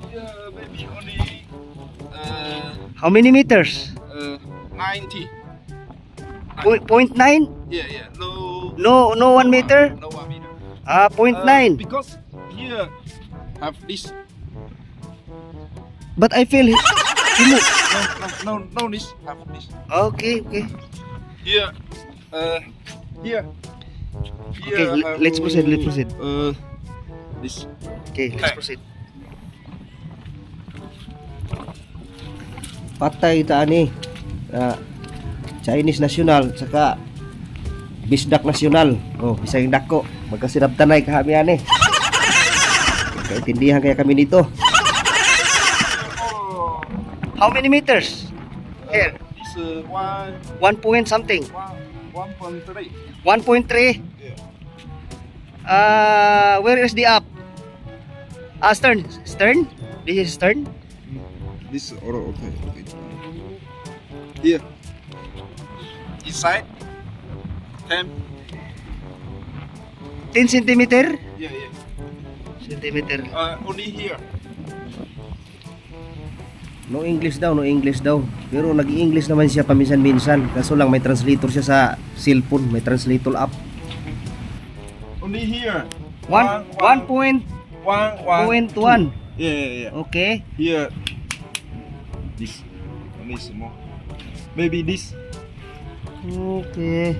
Here maybe only How many meters? 90. Point nine? Yeah. No 1 meter? No 1 meter. Point nine. Because here have this. But I feel No, this have this. Okay. Here. Here. Okay, let's proceed. This. Okay, let's proceed. Patay ita ani. Chinese national saka Bisdak national. Oh, bisayang dako. Magkasinabtanay kami ani. Kaintindihan kaya kami nito. How many meters? Here. This one 1 point something. 1.3. 1.3. Yeah. Where is the up? Stern. This is stern. This okay. Here. Inside. 10. 10 centimeter. Yeah. Centimeter. Only here. No English daw. Pero nag-i-English naman siya paminsan-minsan. Kaso lang may translator siya sa cellphone. May translator app. Only here. 1.1. Yeah. Okay. Here. This. Only small. Maybe this. Okay.